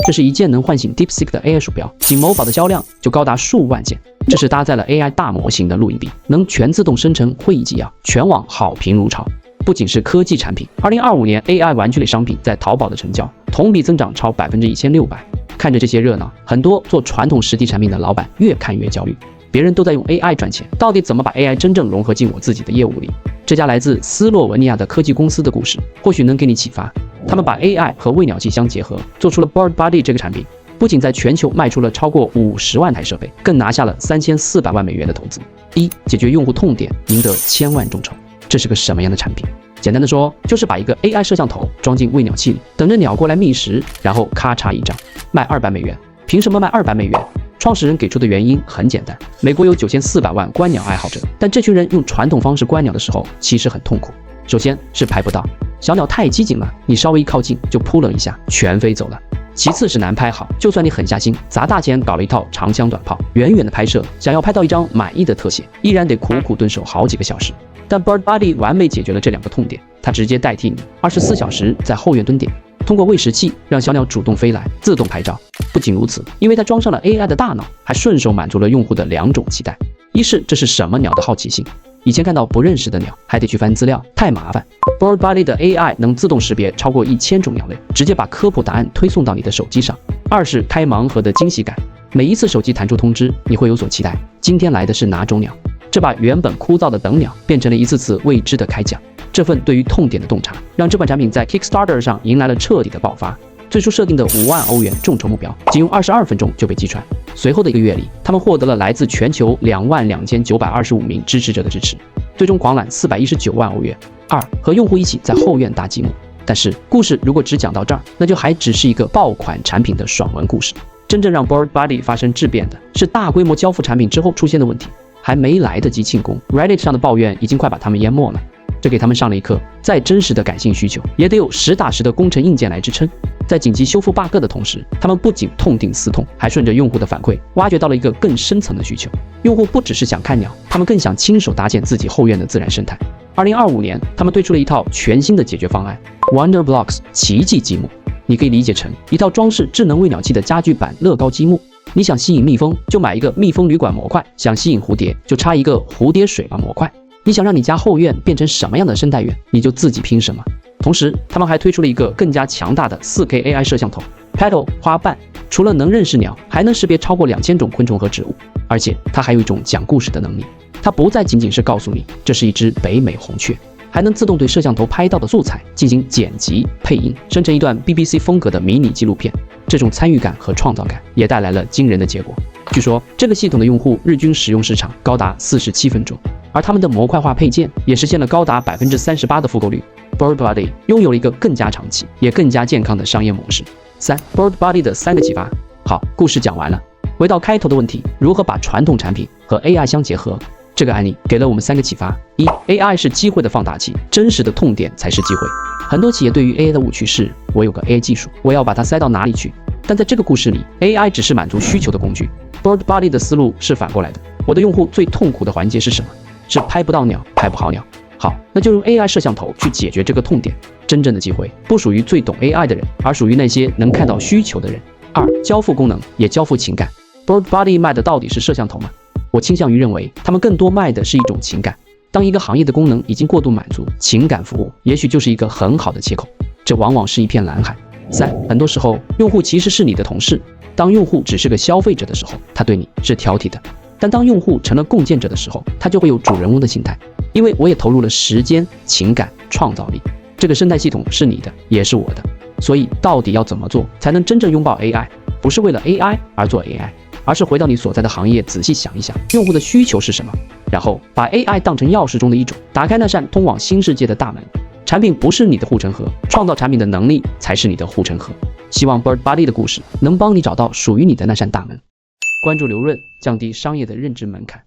这是一件能唤醒 DeepSeek 的 AI 鼠标，仅某宝的销量就高达数万件。这是搭载了 AI 大模型的录音笔，能全自动生成会议纪要，全网好评如潮。不仅是科技产品，2025年 AI 玩具类商品在淘宝的成交同比增长超1600%。看着这些热闹，很多做传统实体产品的老板越看越焦虑。别人都在用 AI 赚钱，到底怎么把 AI 真正融合进我自己的业务里？这家来自斯洛文尼亚的科技公司的故事，或许能给你启发。他们把 AI 和喂鸟器相结合，做出了 BirdBuddy 这个产品，不仅在全球卖出了超过50万台设备，更拿下了3400万美元的投资。解决用户痛点，赢得千万众筹。这是个什么样的产品？简单的说，就是把一个 AI 摄像头装进喂鸟器里，等着鸟过来觅食，然后咔嚓一张，卖200美元。凭什么卖200美元？创始人给出的原因很简单，美国有9400万观鸟爱好者，但这群人用传统方式观鸟的时候，其实很痛苦。首先是拍不到，小鸟太机警了，你稍微一靠近就扑棱一下，全飞走了。其次是难拍好，就算你狠下心，砸大钱搞了一套长枪短炮，远远的拍摄，想要拍到一张满意的特写，依然得苦苦蹲守好几个小时。但 BirdBuddy 完美解决了这2个痛点，它直接代替你24小时在后院蹲点，通过喂食器让小鸟主动飞来，自动拍照。不仅如此，因为它装上了 AI 的大脑，还顺手满足了用户的2种期待：一是这是什么鸟的好奇心，以前看到不认识的鸟还得去翻资料，太麻烦。BirdBuddy 的 AI 能自动识别超过1000种鸟类，直接把科普答案推送到你的手机上。二是开盲盒的惊喜感，每一次手机弹出通知，你会有所期待，今天来的是哪种鸟？这把原本枯燥的等鸟变成了一次次未知的开奖。这份对于痛点的洞察，让这款产品在 Kickstarter 上迎来了彻底的爆发。最初设定的5万欧元众筹目标，仅用22分钟就被击穿。随后的1个月里，他们获得了来自全球22925名支持者的支持，最终狂揽419万欧元。和用户一起在后院搭积木。但是故事如果只讲到这儿，那就还只是一个爆款产品的爽文故事。真正让 BirdBuddy 发生质变的是大规模交付产品之后出现的问题，还没来得及庆功 ，Reddit 上的抱怨已经快把他们淹没了。这给他们上了一课，再真实的感性需求，也得有实打实的工程硬件来支撑。在紧急修复 bug 的同时，他们不仅痛定思痛，还顺着用户的反馈，挖掘到了一个更深层的需求。用户不只是想看鸟，他们更想亲手搭建自己后院的自然生态。2025年，他们推出了一套全新的解决方案 ，Wonder Blocks 奇迹积木。你可以理解成一套装饰智能喂鸟器的家具版乐高积木。你想吸引蜜蜂，就买一个蜜蜂旅馆模块；想吸引蝴蝶，就插一个蝴蝶水吧模块。你想让你家后院变成什么样的生态园，你就自己拼什么。同时，他们还推出了一个更加强大的 4K AI 摄像头 Petal 花瓣，除了能认识鸟，还能识别超过2000种昆虫和植物，而且它还有一种讲故事的能力。它不再仅仅是告诉你这是一只北美红雀，还能自动对摄像头拍到的素材进行剪辑配音，生成一段 BBC 风格的迷你纪录片。这种参与感和创造感也带来了惊人的结果。据说这个系统的用户日均使用时长高达47分钟，而他们的模块化配件也实现了高达38%的复购率。BirdBuddy 拥有了一个更加长期也更加健康的商业模式。BirdBuddy 的3个启发。好，故事讲完了。回到开头的问题，如何把传统产品和 AI 相结合？这个案例给了我们3个启发。AI 是机会的放大器，真实的痛点才是机会。很多企业对于 AI 的误区是，我有个 AI 技术，我要把它塞到哪里去？但在这个故事里 ，AI 只是满足需求的工具。BirdBuddy 的思路是反过来的，我的用户最痛苦的环节是什么？是拍不到鸟，拍不好鸟。好，那就用 AI 摄像头去解决这个痛点。真正的机会不属于最懂 AI 的人，而属于那些能看到需求的人。交付功能也交付情感。BirdBuddy 卖的到底是摄像头吗？我倾向于认为，他们更多卖的是一种情感。当一个行业的功能已经过度满足，情感服务也许就是一个很好的切口。这往往是一片蓝海。很多时候，用户其实是你的同事。当用户只是个消费者的时候，他对你是挑剔的；但当用户成了共建者的时候，他就会有主人翁的心态。因为我也投入了时间、情感、创造力，这个生态系统是你的，也是我的。所以，到底要怎么做才能真正拥抱 AI？ 不是为了 AI 而做 AI， 而是回到你所在的行业，仔细想一想用户的需求是什么，然后把 AI 当成钥匙中的一种，打开那扇通往新世界的大门。产品不是你的护城河，创造产品的能力才是你的护城河。希望 BirdBuddy 的故事能帮你找到属于你的那扇大门。关注刘润，降低商业的认知门槛。